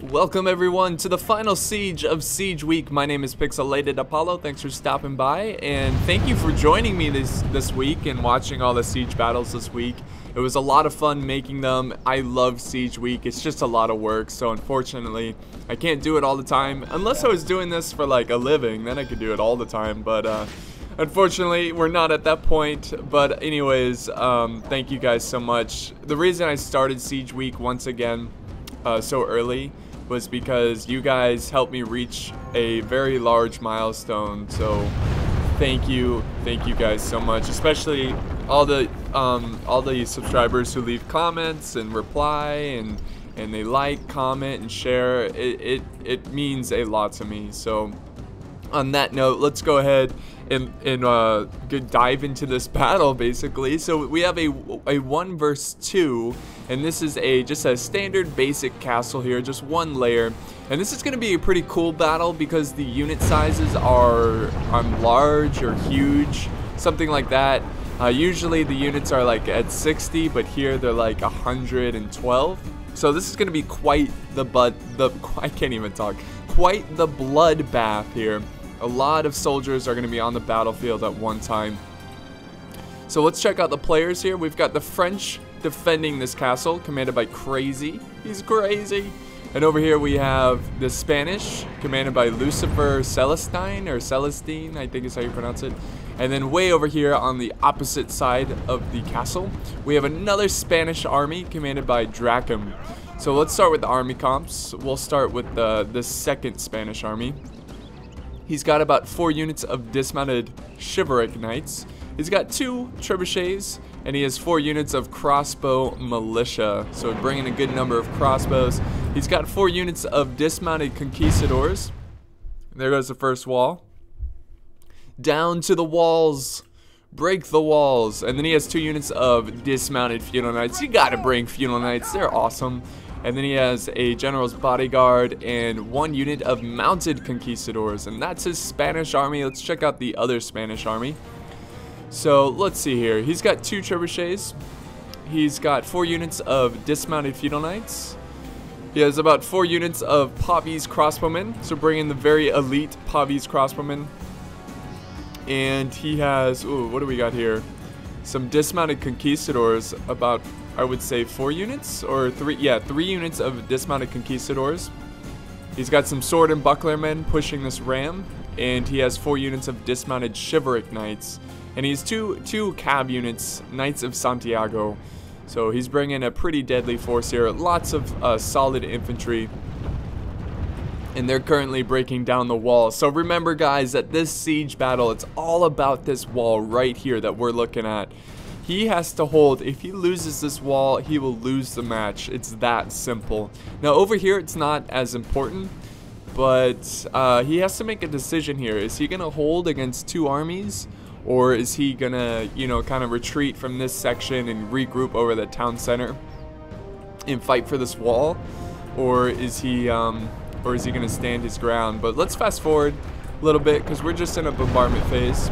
Welcome everyone to the final siege of Siege Week. My name is Pixelated Apollo. Thanks for stopping by, and thank you for joining me this week and watching all the siege battles this week. It was a lot of fun making them. I love Siege Week. It's just a lot of work, so unfortunately I can't do it all the time. Unless I was doing this for like a living, then I could do it all the time, but unfortunately we're not at that point. But anyways, thank you guys so much. The reason I started Siege Week once again so early was because you guys helped me reach a very large milestone. So thank you guys so much, especially all the subscribers who leave comments and reply and they like, comment, and share. It means a lot to me. So on that note, let's go ahead and dive into this battle basically. So we have a 1 versus 2, and this is just a standard basic castle here, just one layer. And this is going to be a pretty cool battle because the unit sizes are large or huge, something like that. Usually the units are like at 60, but here they're like 112. So this is going to be quite the quite the bloodbath here. A lot of soldiers are going to be on the battlefield at one time. So let's check out the players here. We've got the French defending this castle, commanded by Crazy. He's crazy. And over here we have the Spanish, commanded by Lucifer Celestine, or Celestine, I think is how you pronounce it. And then way over here on the opposite side of the castle, we have another Spanish army, commanded by Dracum. So let's start with the army comps. We'll start with the second Spanish army. He's got about 4 units of dismounted chivalric knights. He's got 2 trebuchets, and he has 4 units of crossbow militia. So bringing a good number of crossbows. He's got 4 units of dismounted conquistadors. There goes the first wall. Down to the walls. Break the walls. And then he has 2 units of dismounted feudal knights. You gotta bring feudal knights. They're awesome. And then he has a general's bodyguard and 1 unit of mounted conquistadors. And that's his Spanish army. Let's check out the other Spanish army. So let's see here. He's got 2 trebuchets. He's got 4 units of dismounted feudal knights. He has about 4 units of Pavese crossbowmen. So bring in the very elite Pavese crossbowmen. And he has, ooh, what do we got here? Some dismounted conquistadors, about, I would say 4 units or 3 units of dismounted conquistadors. He's got some sword and buckler men pushing this ram, and he has 4 units of dismounted chivalric knights, and he's two cab units, Knights of Santiago. So he's bringing a pretty deadly force here, lots of solid infantry, and they're currently breaking down the wall. So remember guys, that this siege battle, it's all about this wall right here that we're looking at. He has to hold. If he loses this wall, he will lose the match. It's that simple. Now over here, it's not as important, but he has to make a decision here. Is he gonna hold against 2 armies, or is he gonna, you know, kind of retreat from this section and regroup over the town center and fight for this wall, or is he gonna stand his ground? But let's fast forward a little bit because we're just in a bombardment phase.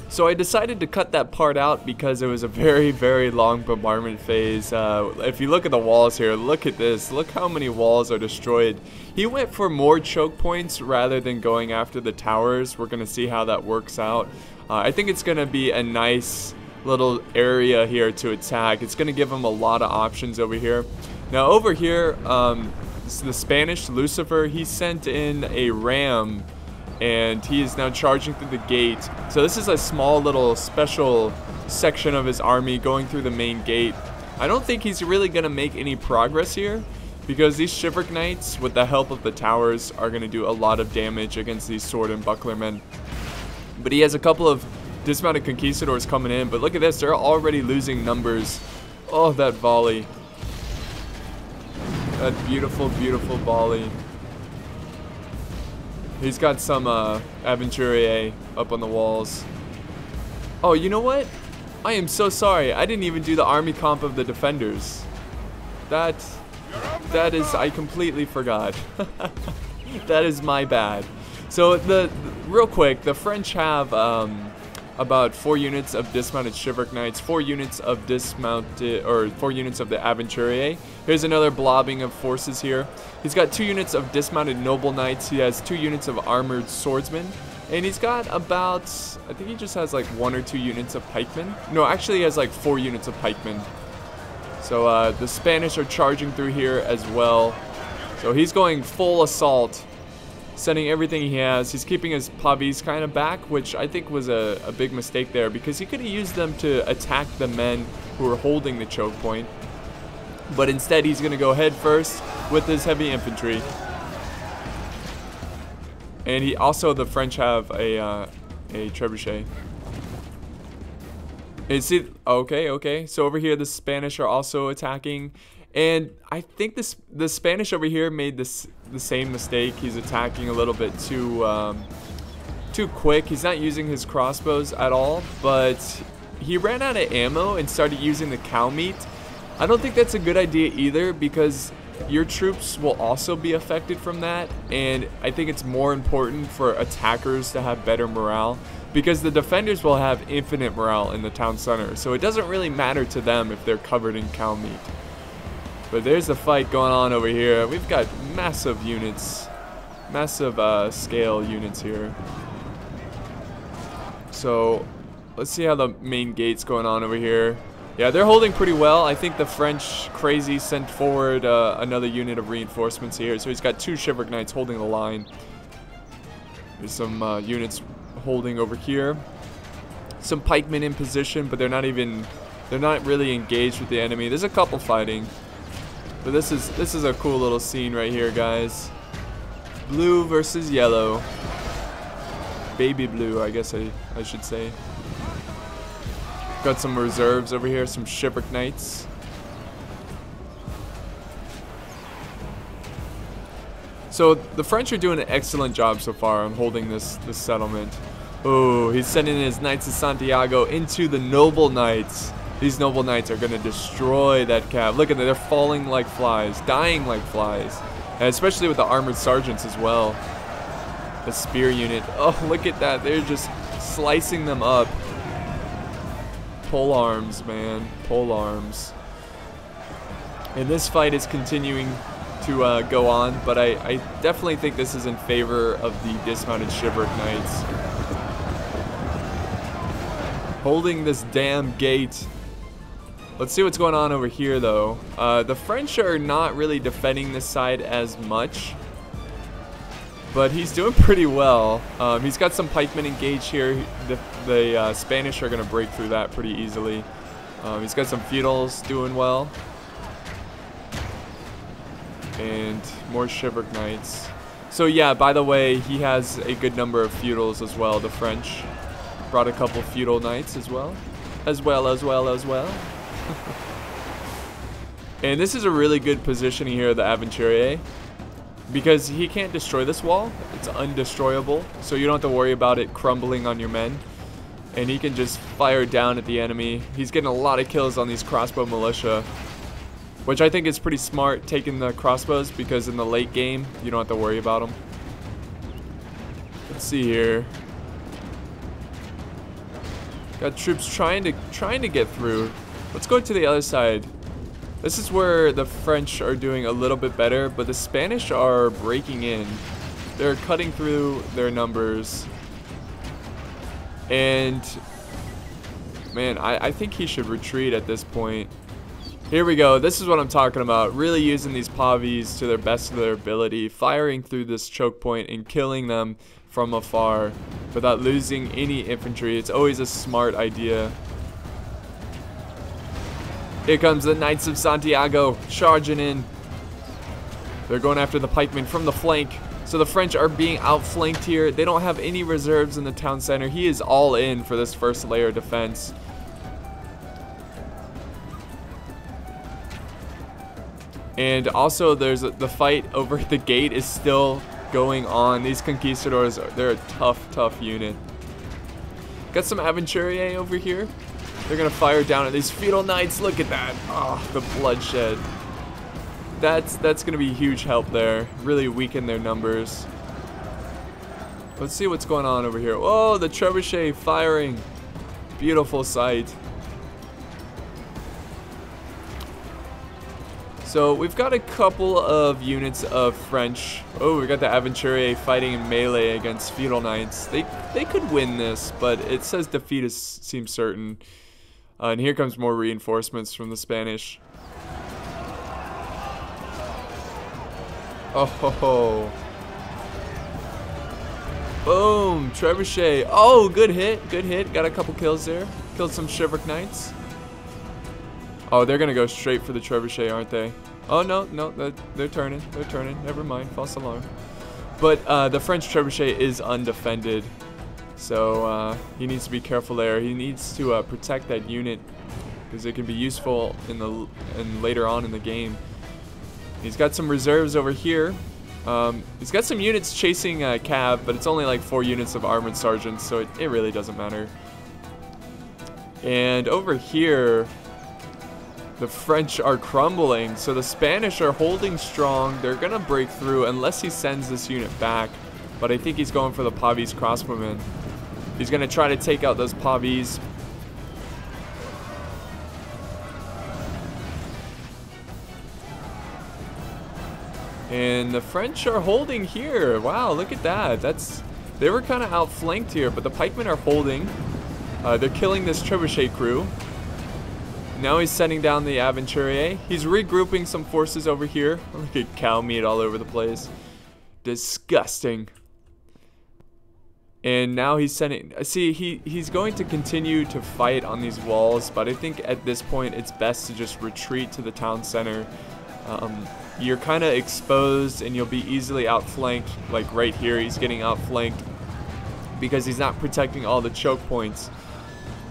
So I decided to cut that part out because it was a very long bombardment phase. If you look at the walls here, look at this. Look how many walls are destroyed. He went for more choke points rather than going after the towers. We're going to see how that works out. I think it's going to be a nice little area here to attack. It's going to give him a lot of options over here. Now over here, the Spanish Lucifer, he sent in a ram, and he is now charging through the gate. So this is a small little special section of his army going through the main gate. I don't think he's really going to make any progress here because these chivalric knights, with the help of the towers, are going to do a lot of damage against these sword and buckler men. But he has a couple of dismounted conquistadors coming in, but look at this, they're already losing numbers. Oh, that volley. That beautiful volley. He's got some Aventurier up on the walls. Oh, you know what? I am so sorry. I didn't even do the army comp of the defenders. That is, I completely forgot. That is my bad. So real quick, the French have about 4 units of dismounted Shiveric Knights, 4 units of dismounted, or 4 units of the Aventurier. Here's another blobbing of forces here. He's got 2 units of dismounted Noble Knights. He has 2 units of armored swordsmen. And he's got about, I think he just has like 1 or 2 units of pikemen. No, actually he has like 4 units of pikemen. So the Spanish are charging through here as well. So he's going full assault, sending everything he has. He's keeping his pavis kind of back, which I think was a big mistake there, because he could have used them to attack the men who were holding the choke point. But instead he's going to go head first with his heavy infantry. And he also, the French have a trebuchet. And see, okay. So over here the Spanish are also attacking. And I think the Spanish over here made the same mistake. He's attacking a little bit too quick. He's not using his crossbows at all, but he ran out of ammo and started using the cow meat. I don't think that's a good idea either, because your troops will also be affected from that, and I think it's more important for attackers to have better morale, because the defenders will have infinite morale in the town center, so it doesn't really matter to them if they're covered in cow meat. But there's a fight going on over here. We've got massive units, massive scale units here. So let's see how the main gate's going on over here. Yeah, they're holding pretty well. I think the French crazy sent forward another unit of reinforcements here. So he's got 2 Shiveric Knights holding the line. There's some units holding over here. Some pikemen in position, but they're not really engaged with the enemy. There's a couple fighting. But this is a cool little scene right here, guys. Blue versus yellow. Baby blue, I guess I should say. Got some reserves over here, some Shiveric Knights. So the French are doing an excellent job so far on holding this settlement. Oh, he's sending his Knights of Santiago into the Noble Knights. These Noble Knights are going to destroy that cav. Look at them, they're falling like flies, dying like flies. And especially with the armored sergeants as well. The spear unit. Oh, look at that. They're just slicing them up. Pole arms, man. Pole arms. And this fight is continuing to go on, but I definitely think this is in favor of the dismounted Shiveric Knights. Holding this damn gate. Let's see what's going on over here, though. The French are not really defending this side as much, but he's doing pretty well. He's got some pikemen engaged here. The Spanish are going to break through that pretty easily. He's got some feudals doing well. And more Shiveric Knights. So yeah, by the way, he has a good number of feudals as well. The French brought a couple feudal knights as well. As well. And this is a really good positioning here of the Aventurier, because he can't destroy this wall. It's undestroyable, so you don't have to worry about it crumbling on your men. And he can just fire down at the enemy. He's getting a lot of kills on these crossbow militia, which I think is pretty smart, taking the crossbows, because in the late game you don't have to worry about them. Let's see here. Got troops trying to get through. Let's go to the other side. This is where the French are doing a little bit better, but the Spanish are breaking in. They're cutting through their numbers. And man, I think he should retreat at this point. Here we go. This is what I'm talking about. Really using these pavis to their best of their ability, firing through this choke point and killing them from afar without losing any infantry. It's always a smart idea. Here comes the Knights of Santiago charging in. They're going after the pikemen from the flank. So the French are being outflanked here. They don't have any reserves in the town center. He is all in for this first layer of defense. And also there's the fight over the gate is still going on. These conquistadors, they're a tough unit. Got some Aventurier over here. They're gonna fire down at these feudal knights. Look at that. Oh, the bloodshed. That's gonna be huge help there. Really weaken their numbers. Let's see what's going on over here. Oh, the trebuchet firing. Beautiful sight. So we've got a couple of units of French. Oh, we got the Aventurier fighting in melee against Feudal Knights. They could win this, but it says defeat seems certain. And here comes more reinforcements from the Spanish. Oh ho ho. Boom, Trebuchet. Oh, good hit, good hit. Got a couple kills there. Killed some Chivalric Knights. Oh, they're gonna go straight for the Trebuchet, aren't they? Oh, no, they're turning. They're turning. Never mind, false alarm. But the French Trebuchet is undefended. So he needs to be careful there. He needs to protect that unit because it can be useful in later on in the game. He's got some reserves over here. He's got some units chasing Cav, but it's only like 4 units of armored sergeants, so it really doesn't matter. And over here, the French are crumbling, so the Spanish are holding strong. They're gonna break through unless he sends this unit back, but I think he's going for the Pavese crossbowmen. He's gonna try to take out those Pavese. And the French are holding here. Wow, look at that. They were kind of outflanked here, but the pikemen are holding. They're killing this Trebuchet crew. Now he's sending down the Aventurier. He's regrouping some forces over here. Look at cow meat all over the place. Disgusting. And now he's sending... See, he's going to continue to fight on these walls, but I think at this point it's best to just retreat to the town center. You're kind of exposed and you'll be easily outflanked. Like right here, he's getting outflanked because he's not protecting all the choke points.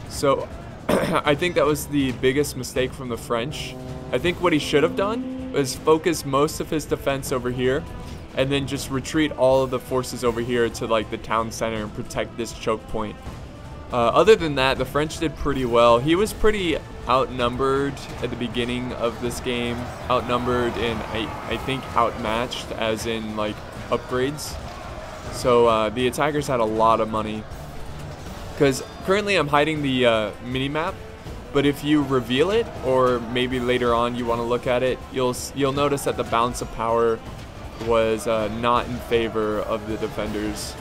So I think that was the biggest mistake from the French. I think what he should have done was focus most of his defense over here and then just retreat all of the forces over here to like the town center and protect this choke point. Other than that, the French did pretty well. He was pretty outnumbered at the beginning of this game. Outnumbered and I think outmatched as in like upgrades. So the attackers had a lot of money. Because currently I'm hiding the mini-map, but if you reveal it, or maybe later on you want to look at it, you'll notice that the balance of power was not in favor of the defenders.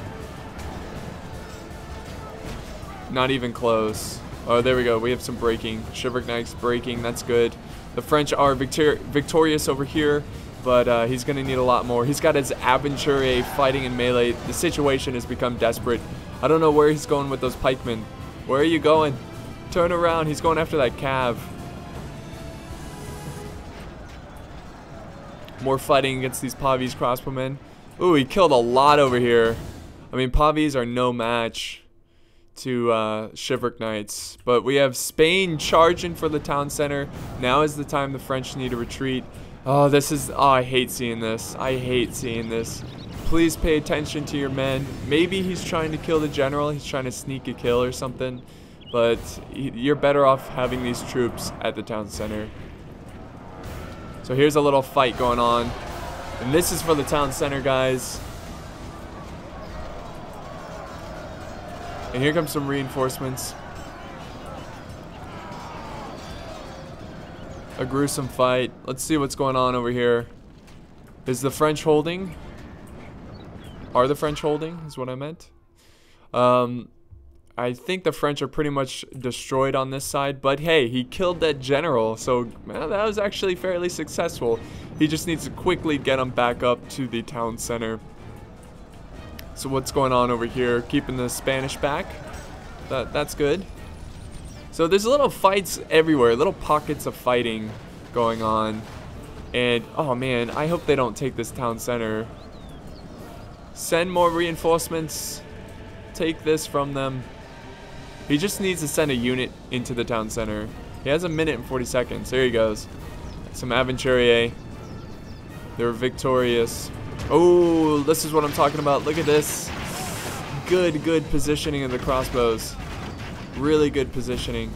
Not even close. Oh, there we go. We have some breaking. Chivalric Knights breaking. That's good. The French are victorious over here, but he's going to need a lot more. He's got his Aventurier fighting in melee. The situation has become desperate. I don't know where he's going with those pikemen. Where are you going? Turn around. He's going after that cav. More fighting against these Pavese crossbowmen. Ooh, he killed a lot over here. I mean, Pavese are no match to Chivalric Knights. But we have Spain charging for the town center. Now is the time the French need to retreat. Oh, this is... Oh, I hate seeing this. I hate seeing this. Please pay attention to your men. Maybe he's trying to kill the general. He's trying to sneak a kill or something. But you're better off having these troops at the town center. So here's a little fight going on. And this is for the town center, guys. And here comes some reinforcements. A gruesome fight. Let's see what's going on over here. Is the French holding? Are the French holding, is what I meant. I think the French are pretty much destroyed on this side. But hey, he killed that general. So well, that was actually fairly successful. He just needs to quickly get him back up to the town center. So what's going on over here? Keeping the Spanish back. That's good. So there's little fights everywhere. Little pockets of fighting going on. And oh man, I hope they don't take this town center. Send more reinforcements. Take this from them. He just needs to send a unit into the town center. He has 1 minute and 40 seconds. There he goes. Some Aventurier. They're victorious. Oh, this is what I'm talking about. Look at this. Good positioning of the crossbows. Really good positioning.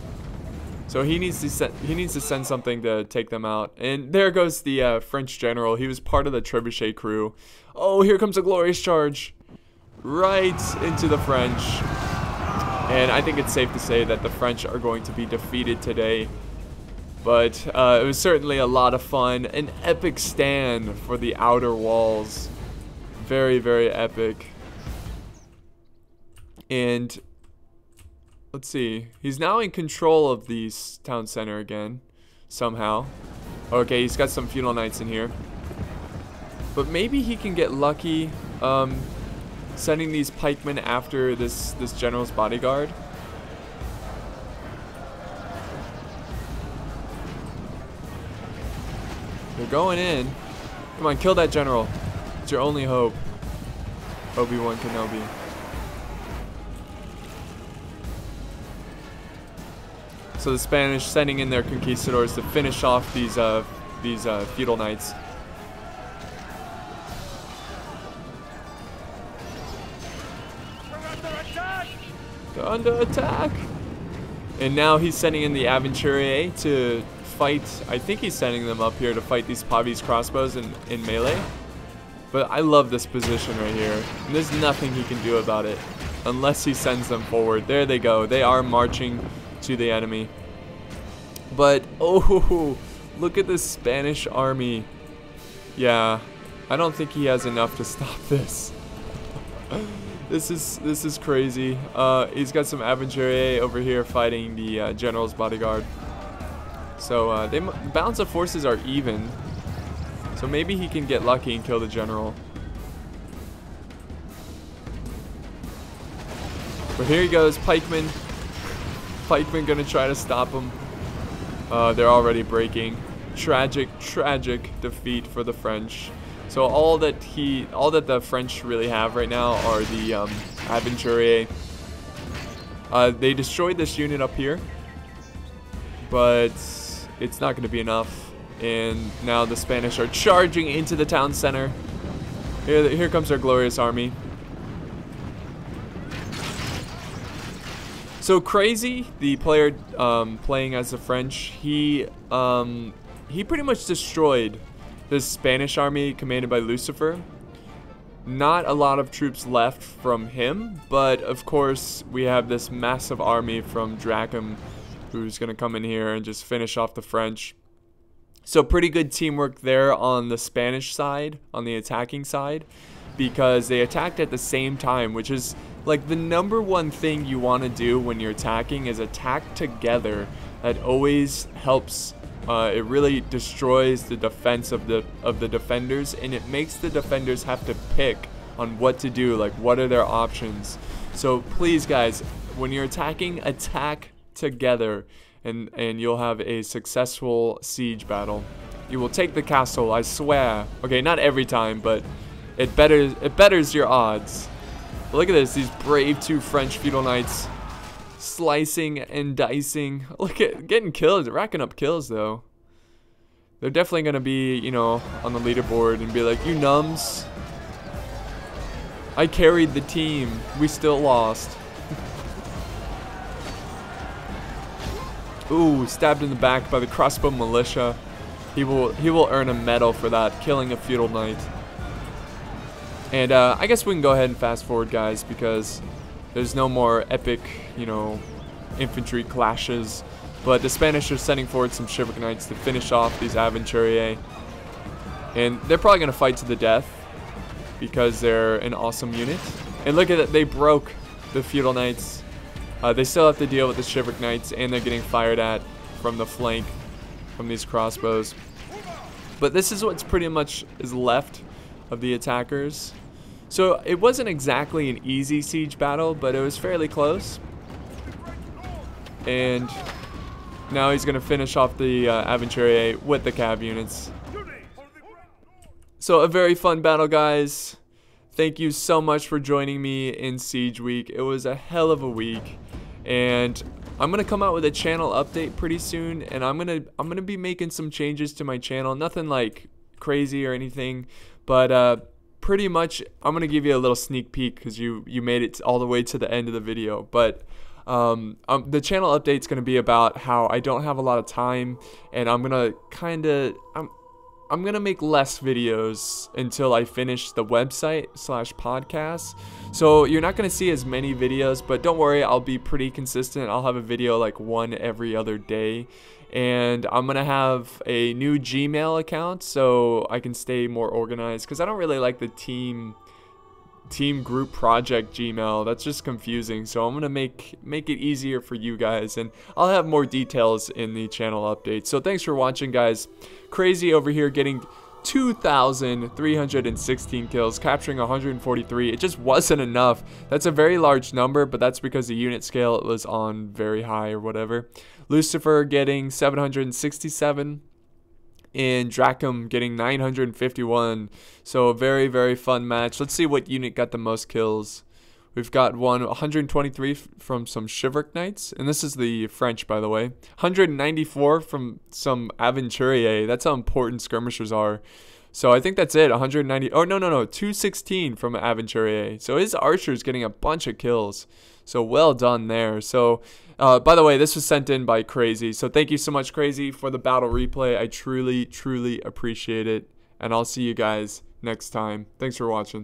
So he needs to send something to take them out. And there goes the French general. He was part of the Trebuchet crew. Oh, here comes a glorious charge. Right into the French. And I think it's safe to say that the French are going to be defeated today. But it was certainly a lot of fun. An epic stand for the outer walls. Very, very epic. And let's see. He's now in control of the town center again. Somehow. Okay, he's got some feudal knights in here. But maybe he can get lucky sending these pikemen after this general's bodyguard. They're going in. Come on, kill that general. It's your only hope. Obi-Wan Kenobi. So the Spanish sending in their conquistadors to finish off these feudal knights. They're under attack. And now he's sending in the Aventurier to fight. I think he's sending them up here to fight these Pavi's crossbows in melee. But I love this position right here. And there's nothing he can do about it unless he sends them forward. There they go. They are marching to the enemy. But oh, look at this Spanish army. Yeah, I don't think he has enough to stop this. This is crazy. He's got some Aventurier over here fighting the general's bodyguard. So the balance of forces are even. So maybe he can get lucky and kill the general. But here he goes, pikemen. Pikemen gonna try to stop him. They're already breaking. Tragic defeat for the French. So all that the French really have right now are the Aventurier. They destroyed this unit up here, but it's not going to be enough. And now the Spanish are charging into the town center. Here comes our glorious army. So Crazy, the player playing as the French, he pretty much destroyed this Spanish army commanded by Lucifer. Not a lot of troops left from him, but of course we have this massive army from Dracum who's going to come in here and just finish off the French. So pretty good teamwork there on the Spanish side, on the attacking side, because they attacked at the same time, which is like the #1 thing you want to do when you're attacking is attack together. That always helps. It really destroys the defense of the defenders, and it makes the defenders have to pick on what to do, like what are their options. So please guys, when you're attacking, attack together, and you'll have a successful siege battle. You will take the castle, I swear. Okay, not every time, but it betters your odds. But look at this, these brave 2 French feudal knights slicing and dicing. Look at getting killed, racking up kills though. They're definitely gonna be, you know, on the leaderboard and be like, you numbs, I carried the team, we still lost. Ooh, stabbed in the back by the crossbow militia. He will earn a medal for that, killing a feudal knight. And I guess we can go ahead and fast forward, guys, because there's no more epic, you know, infantry clashes. But the Spanish are sending forward some chivalric knights to finish off these Aventurier. And they're probably going to fight to the death because they're an awesome unit. And look at it, they broke the feudal knights. They still have to deal with the chivalric knights, and they're getting fired at from the flank from these crossbows. But this is what's pretty much is left of the attackers. So it wasn't exactly an easy siege battle, but it was fairly close. And now he's going to finish off the Aventurier with the cav units. So a very fun battle, guys. Thank you so much for joining me in Siege Week. It was a hell of a week. And I'm going to come out with a channel update pretty soon. And I'm gonna be making some changes to my channel. Nothing like crazy or anything. But pretty much I'm going to give you a little sneak peek because you made it all the way to the end of the video. But the channel update's going to be about how I don't have a lot of time, and I'm going to I'm gonna make less videos until I finish the website / podcast. So you're not gonna see as many videos, but don't worry, I'll be pretty consistent. I'll have a video like one every other day. And I'm gonna have a new Gmail account so I can stay more organized, because I don't really like the team group project Gmail. That's just confusing. So I'm gonna make it easier for you guys, and I'll have more details in the channel update. So thanks for watching, guys. Crazy over here getting 2,316 kills, capturing 143. It just wasn't enough. That's a very large number, but that's because the unit scale was on very high or whatever. Lucifer getting 767. And Dracum getting 951. So a very, very fun match. Let's see what unit got the most kills. We've got 123 from some Chivalric Knights. And this is the French, by the way. 194 from some Aventurier. That's how important skirmishers are. So I think that's it. 190. Oh, no. 216 from Aventurier. So his archer's getting a bunch of kills. So well done there. So, by the way, this was sent in by Crazy. So thank you so much, Crazy, for the battle replay. I truly, truly appreciate it. And I'll see you guys next time. Thanks for watching.